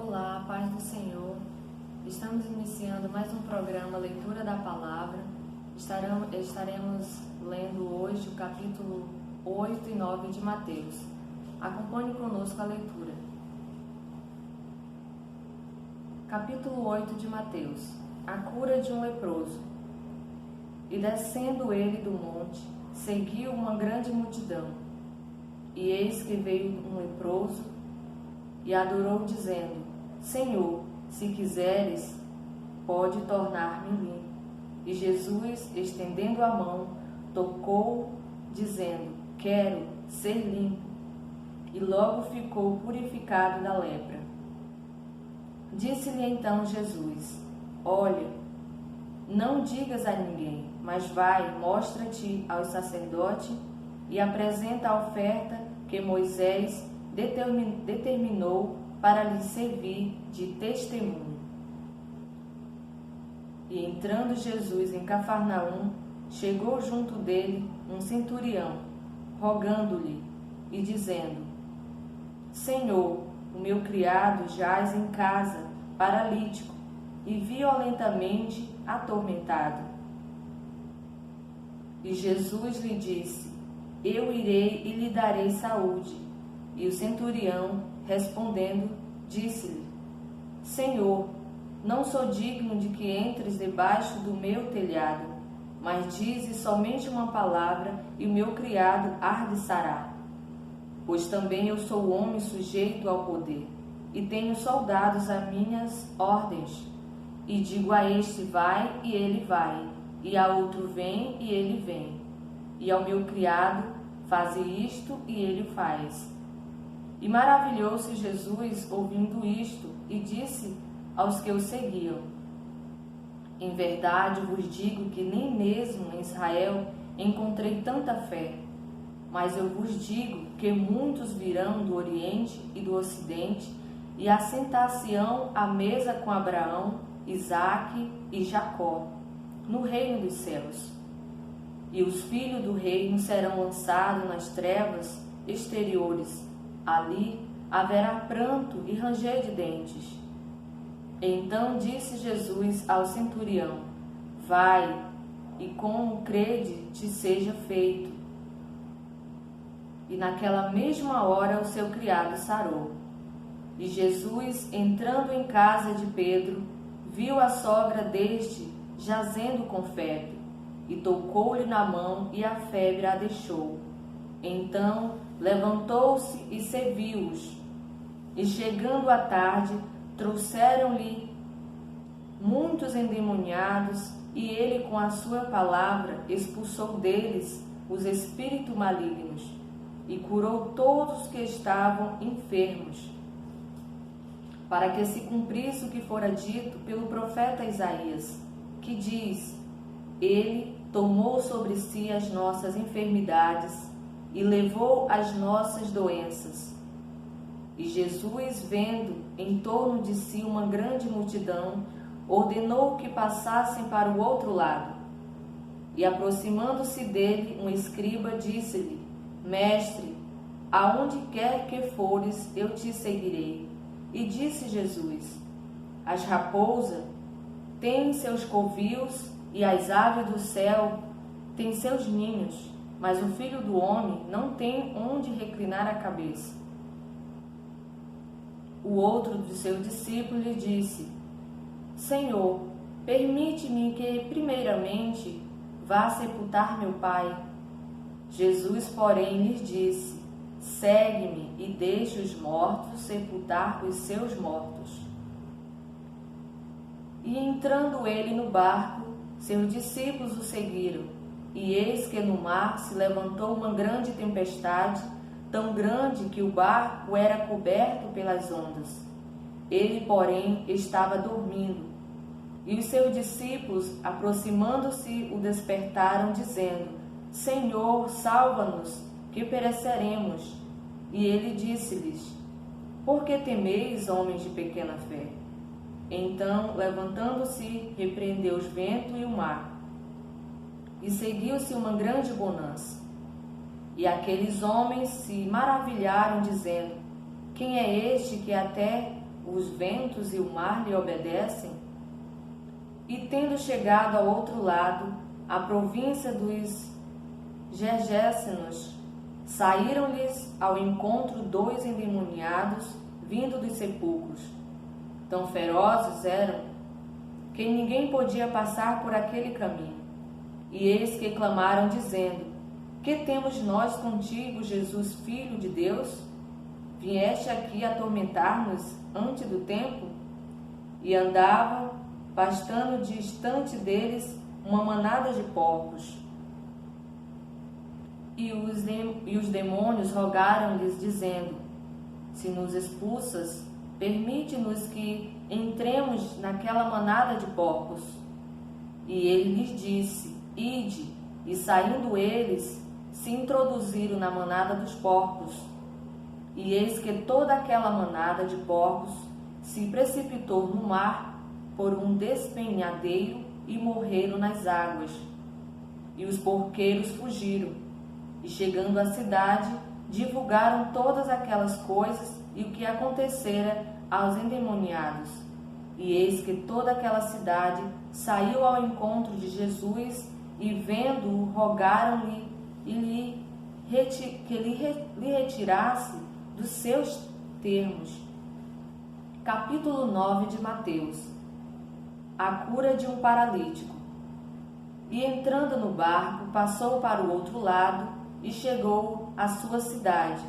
Olá, paz do Senhor. Estamos iniciando mais um programa Leitura da Palavra. Estaremos lendo hoje o capítulo 8 e 9 de Mateus. Acompanhe conosco a leitura. Capítulo 8 de Mateus. A cura de um leproso. E descendo ele do monte, seguiu uma grande multidão. E eis que veio um leproso e adorou, dizendo: Senhor, se quiseres, pode tornar-me limpo. E Jesus, estendendo a mão, tocou, dizendo: Quero ser limpo. E logo ficou purificado da lepra. Disse-lhe então Jesus: Olha, não digas a ninguém, mas vai, mostra-te ao sacerdote e apresenta a oferta que Moisés determinou para lhe servir de testemunho. E entrando Jesus em Cafarnaum, chegou junto dele um centurião, rogando-lhe e dizendo: Senhor, o meu criado jaz em casa, paralítico e violentamente atormentado. E Jesus lhe disse: Eu irei e lhe darei saúde. E o centurião, respondendo, disse-lhe: Senhor, não sou digno de que entres debaixo do meu telhado, mas dize somente uma palavra e o meu criado há de sarar. Pois também eu sou homem sujeito ao poder, e tenho soldados a minhas ordens. E digo a este: vai, e ele vai, e a outro: vem, e ele vem. E ao meu criado: faze isto, e ele faz. E maravilhou-se Jesus ouvindo isto, e disse aos que o seguiam: Em verdade vos digo que nem mesmo em Israel encontrei tanta fé. Mas eu vos digo que muitos virão do Oriente e do Ocidente e assentar-se-ão à mesa com Abraão, Isaque e Jacó, no reino dos céus. E os filhos do reino serão lançados nas trevas exteriores. Ali haverá pranto e ranger de dentes. Então disse Jesus ao centurião: Vai, e como crede te seja feito. E naquela mesma hora o seu criado sarou. E Jesus, entrando em casa de Pedro, viu a sogra deste jazendo com febre, e tocou-lhe na mão, e a febre a deixou. Então levantou-se e serviu-os. E chegando à tarde, trouxeram-lhe muitos endemoniados, e ele com a sua palavra expulsou deles os espíritos malignos, e curou todos que estavam enfermos, para que se cumprisse o que fora dito pelo profeta Isaías, que diz: Ele tomou sobre si as nossas enfermidades e levou as nossas doenças. E Jesus, vendo em torno de si uma grande multidão, ordenou que passassem para o outro lado. E aproximando-se dele, um escriba disse-lhe: Mestre, aonde quer que fores, eu te seguirei. E disse Jesus: As raposas têm seus covios e as aves do céu têm seus ninhos, mas o Filho do Homem não tem onde reclinar a cabeça. O outro de seus discípulos lhe disse: Senhor, permite-me que primeiramente vá sepultar meu pai. Jesus, porém, lhes disse: Segue-me e deixe os mortos sepultar os seus mortos. E entrando ele no barco, seus discípulos o seguiram. E eis que no mar se levantou uma grande tempestade, tão grande que o barco era coberto pelas ondas. Ele, porém, estava dormindo. E os seus discípulos, aproximando-se, o despertaram, dizendo: Senhor, salva-nos, que pereceremos. E ele disse-lhes: Por que temeis, homens de pequena fé? Então, levantando-se, repreendeu os ventos e o mar. E seguiu-se uma grande bonança. E aqueles homens se maravilharam, dizendo: Quem é este que até os ventos e o mar lhe obedecem? E tendo chegado ao outro lado, à província dos Gergesenos, saíram-lhes ao encontro 2 endemoniados vindo dos sepulcros. Tão ferozes eram que ninguém podia passar por aquele caminho. E eis que clamaram, dizendo: Que temos nós contigo, Jesus, Filho de Deus? Vieste aqui atormentar-nos antes do tempo? E andava, pastando distante deles, uma manada de porcos. E os demônios rogaram-lhes, dizendo: Se nos expulsas, permite-nos que entremos naquela manada de porcos. E ele lhes disse: Ide. E saindo eles, se introduziram na manada dos porcos. E eis que toda aquela manada de porcos se precipitou no mar por um despenhadeiro e morreram nas águas. E os porqueiros fugiram, e chegando à cidade, divulgaram todas aquelas coisas e o que acontecera aos endemoniados. E eis que toda aquela cidade saiu ao encontro de Jesus, e vendo-o, rogaram-lhe que lhe retirasse dos seus termos. Capítulo 9 de Mateus. A cura de um paralítico. E entrando no barco, passou para o outro lado e chegou à sua cidade.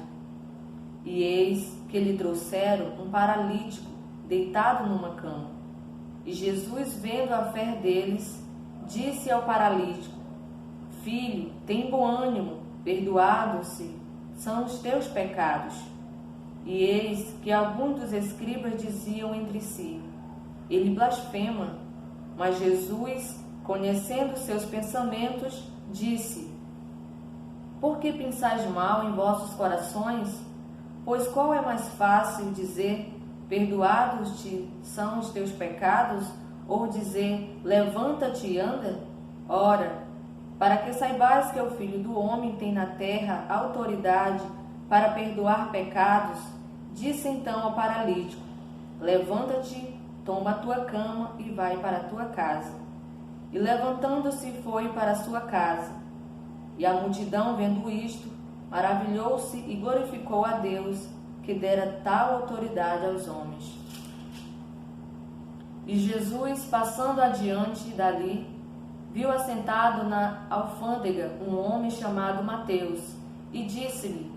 E eis que lhe trouxeram um paralítico deitado numa cama. E Jesus, vendo a fé deles, disse ao paralítico: Filho, tem bom ânimo, perdoados-se são os teus pecados. E eis que alguns dos escribas diziam entre si: Ele blasfema. Mas Jesus, conhecendo seus pensamentos, disse: Por que pensais mal em vossos corações? Pois qual é mais fácil dizer: Perdoados-te são os teus pecados, ou dizer: Levanta-te e anda? Ora, para que saibais que o Filho do Homem tem na terra autoridade para perdoar pecados, disse então ao paralítico: Levanta-te, toma a tua cama e vai para a tua casa. E levantando-se foi para a sua casa. E a multidão, vendo isto, maravilhou-se e glorificou a Deus, que dera tal autoridade aos homens. E Jesus, passando adiante dali, viu assentado na alfândega um homem chamado Mateus, e disse-lhe: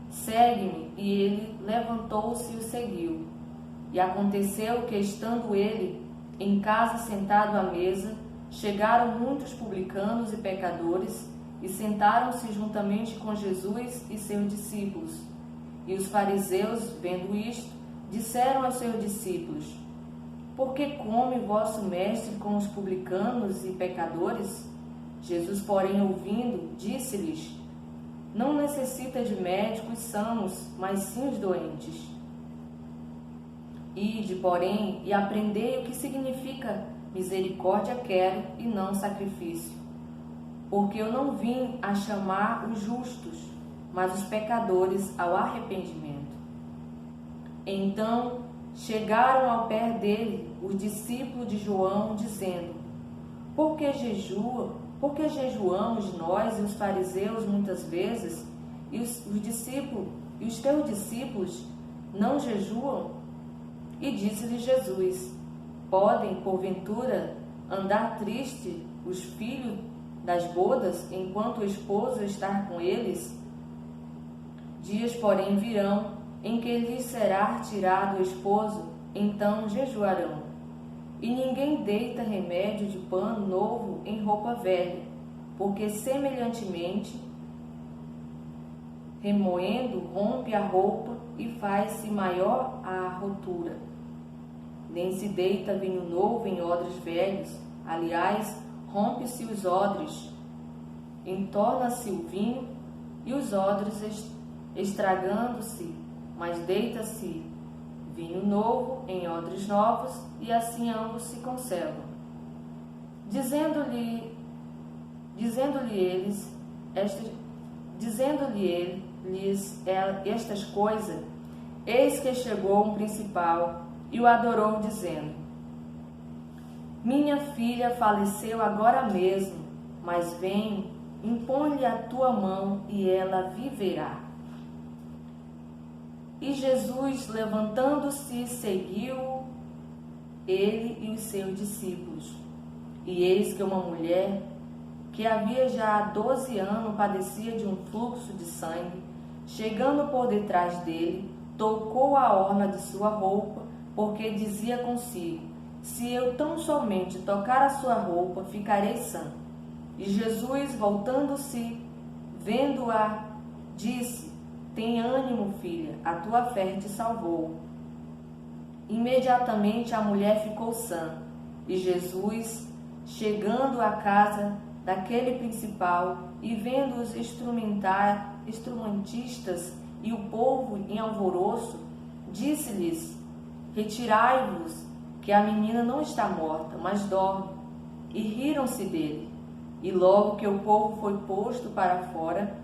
Segue-me. E ele levantou-se e o seguiu. E aconteceu que, estando ele em casa sentado à mesa, chegaram muitos publicanos e pecadores, e sentaram-se juntamente com Jesus e seus discípulos. E os fariseus, vendo isto, disseram aos seus discípulos: Por que come vosso mestre com os publicanos e pecadores? Jesus, porém, ouvindo, disse-lhes: Não necessita de médicos sãos, mas sim os doentes. Ide, porém, e aprendei o que significa misericórdia quero e não sacrifício. Porque eu não vim a chamar os justos, mas os pecadores ao arrependimento. Então chegaram ao pé dele os discípulos de João, dizendo: Por que jejuamos nós e os fariseus muitas vezes, e os teus discípulos não jejuam? E disse-lhe Jesus: Podem, porventura, andar triste os filhos das bodas, enquanto o esposo está com eles? Dias, porém, virão, em que lhes será tirado o esposo, então jejuarão. E ninguém deita remédio de pano novo em roupa velha, porque semelhantemente, remoendo, rompe a roupa e faz-se maior a rotura. Nem se deita vinho novo em odres velhos, aliás, rompe-se os odres, entorna-se o vinho e os odres estragando-se, mas deita-se vinho novo em odres novos, e assim ambos se conservam. Dizendo-lhe eles estas coisas, eis que chegou um principal e o adorou, dizendo: Minha filha faleceu agora mesmo, mas vem, impõe-lhe a tua mão e ela viverá. E Jesus, levantando-se, seguiu ele e os seus discípulos. E eis que uma mulher, que havia já há 12 anos padecia de um fluxo de sangue, chegando por detrás dele, tocou a orla de sua roupa, porque dizia consigo: se eu tão somente tocar a sua roupa, ficarei sã. E Jesus, voltando-se, vendo-a, disse: tem ânimo, filha, a tua fé te salvou. Imediatamente a mulher ficou sã. E Jesus, chegando à casa daquele principal e vendo os instrumentistas e o povo em alvoroço, disse-lhes: retirai-vos, que a menina não está morta, mas dorme. E riram-se dele. E logo que o povo foi posto para fora,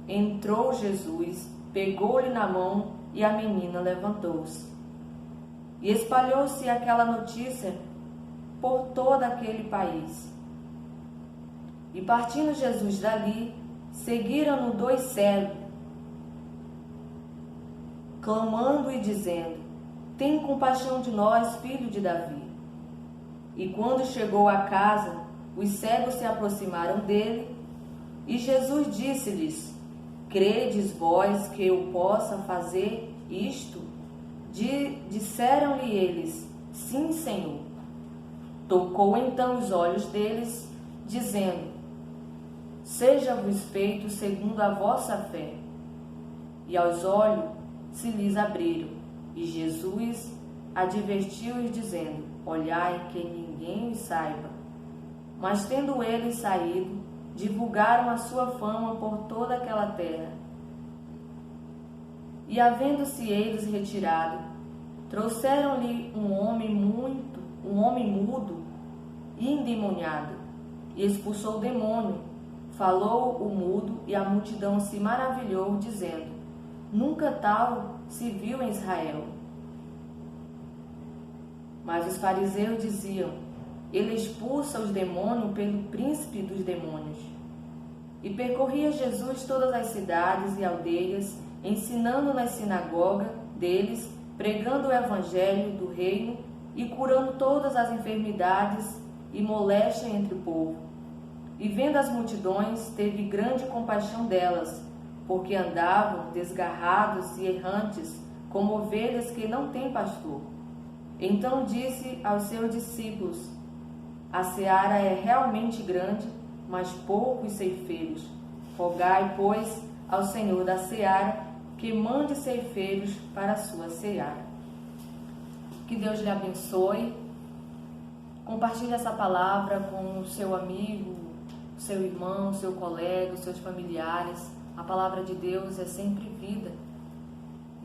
entrou Jesus, pegou-lhe na mão e a menina levantou-se. E espalhou-se aquela notícia por todo aquele país. E partindo Jesus dali, seguiram-no 2 cegos, clamando e dizendo: tem compaixão de nós, filho de Davi. E quando chegou à casa, os cegos se aproximaram dele, e Jesus disse-lhes: credes vós que eu possa fazer isto? Disseram-lhe eles: sim, Senhor. Tocou então os olhos deles, dizendo: seja-vos feito segundo a vossa fé. E aos olhos se lhes abriram. E Jesus advertiu-os, dizendo: olhai que ninguém os saiba. Mas tendo eles saído, divulgaram a sua fama por toda aquela terra. E havendo-se eles retirado, trouxeram-lhe um homem mudo e endemoniado, e expulsou o demônio. Falou o mudo, e a multidão se maravilhou, dizendo: nunca tal se viu em Israel. Mas os fariseus diziam: ele expulsa os demônios pelo príncipe dos demônios. E percorria Jesus todas as cidades e aldeias, ensinando nas sinagogas deles, pregando o evangelho do reino e curando todas as enfermidades e moléstia entre o povo. E vendo as multidões, teve grande compaixão delas, porque andavam desgarrados e errantes, como ovelhas que não têm pastor. Então disse aos seus discípulos: a seara é realmente grande, mas poucos ceifeiros. Rogai, pois, ao Senhor da seara, que mande ceifeiros para a sua seara. Que Deus lhe abençoe. Compartilhe essa palavra com o seu amigo, o seu irmão, o seu colega, os seus familiares. A palavra de Deus é sempre vida,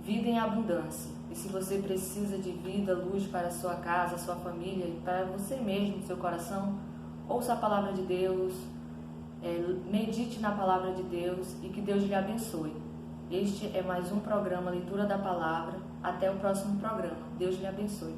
vida em abundância. E se você precisa de vida, luz para a sua casa, a sua família e para você mesmo, seu coração, ouça a palavra de Deus, medite na palavra de Deus e que Deus lhe abençoe. Este é mais um programa Leitura da Palavra. Até o próximo programa. Deus lhe abençoe.